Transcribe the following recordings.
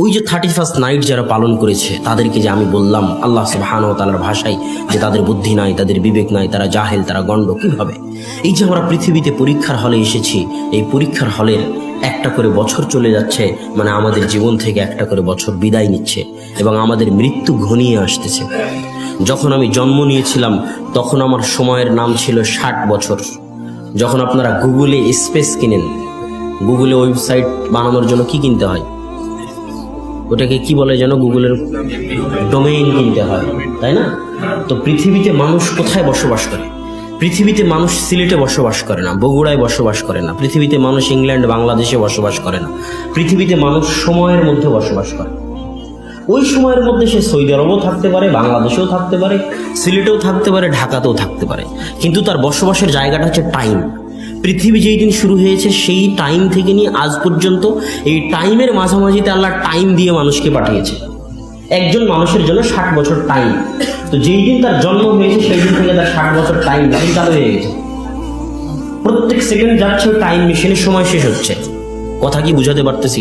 ওই যে 31st night যারা পালন করেছে তাদেরকে যে আমি বললাম আল্লাহ সুবহানাহু ওয়া তাআলার ভাষায় যে তাদের বুদ্ধি নাই, তাদের বিবেক নাই, তারা জাহেল, তারা গণ্ড কিভাবে। এই যে আমরা পৃথিবীতে পরীক্ষার হলে এসেছি, এই পরীক্ষার হলের একটা করে বছর চলে যাচ্ছে, মানে আমাদের জীবন থেকে একটা করে বছর বিদায় নিচ্ছে এবং আমাদের মৃত্যু ঘনিয়ে আসতেছে। যখন আমি জন্ম নিয়েছিলাম তখন আমার সময়ের নাম ছিল 60 বছর। যখন আপনারা গুগলে স্পেস কিনেন, গুগলে ওয়েবসাইট বানানোর জন্য কি কিনতে হয়, ওটাকে কি বলে যেন, গুগলের ডোমেইন কিনতে হয়, তাই না? তো পৃথিবীতে মানুষ কোথায় বসবাস করে? পৃথিবীতে মানুষ সিলেটে বসবাস করে না, বগুড়ায় বসবাস করে না, পৃথিবীতে মানুষ ইংল্যান্ড বাংলাদেশে বসবাস করে না, পৃথিবীতে মানুষ সময়ের মধ্যে বসবাস করে। ওই সময়ের মধ্যে সে সৌদি আরবও থাকতে পারে, বাংলাদেশেও থাকতে পারে, সিলেটেও থাকতে পারে, ঢাকাতেও থাকতে পারে, কিন্তু তার বসবাসের জায়গাটা হচ্ছে টাইম। পৃথিবী যেই দিন শুরু হয়েছে সেই টাইম থেকে নিয়ে আজ পর্যন্ত এই টাইমের মাঝামাঝিতে আল্লাহ টাইম দিয়ে মানুষকে পাঠিয়েছে। একজন মানুষের জন্য 60 বছর টাইম। তো যেই দিন তার জন্ম হয়েছে সেই দিন থেকে তার 60 বছর টাইম মেশিন চালু হয়ে গেছে। প্রত্যেক সেকেন্ড যাচ্ছে টাইম মেশিনের সময় শেষ হচ্ছে। কথা কি বুঝাতে পারতেছি?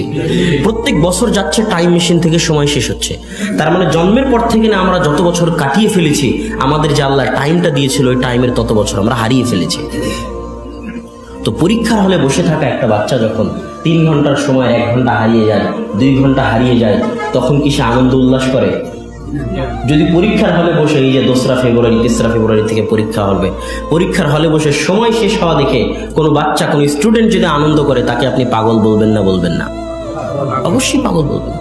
প্রত্যেক বছর যাচ্ছে টাইম মেশিন থেকে সময় শেষ হচ্ছে। তার মানে জন্মের পর থেকে না আমরা যত বছর কাটিয়ে ফেলেছি, আমাদের যে আল্লাহ টাইমটা দিয়েছিল ওই টাইমের তত বছর আমরা হারিয়ে ফেলেছি। তো পরীক্ষার হলে বসে থাকা একটা বাচ্চা যখন 3 ঘন্টার সময় 1 ঘন্টা হারিয়ে যায়, 2 ঘন্টা হারিয়ে যায়, তখন কি সে আনন্দ উল্লাস করে? যদি পরীক্ষার হলে বসে, এই যে 2রা ফেব্রুয়ারি 3রা ফেব্রুয়ারি থেকে পরীক্ষা হবে, পরীক্ষার হলে বসে সময় শেষ হওয়া দেখে কোনো বাচ্চা, কোনো স্টুডেন্ট যদি আনন্দ করে, তাকে আপনি পাগল বলবেন না? বলবেন না? অবশ্যই পাগল বলবেন।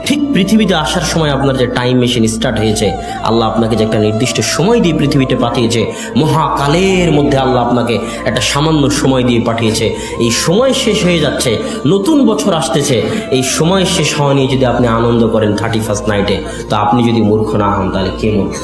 ঠিক পৃথিবীতে আসার সময় আপনার যে টাইম মেশিন স্টার্ট হয়েছে, আল্লাহ আপনাকে যে একটা নির্দিষ্ট সময় দিয়ে পৃথিবীতে পাঠিয়েছে, মহাকালের মধ্যে আল্লাহ আপনাকে একটা সামান্য সময় দিয়ে পাঠিয়েছে। এই সময় শেষ হয়ে যাচ্ছে, নতুন বছর আসতেছে, এই সময় শেষ হওয়া নিয়ে যদি আপনি আনন্দ করেন 31st নাইটে, তো আপনি যদি মূর্খ না হন তাহলে কে মূর্খ?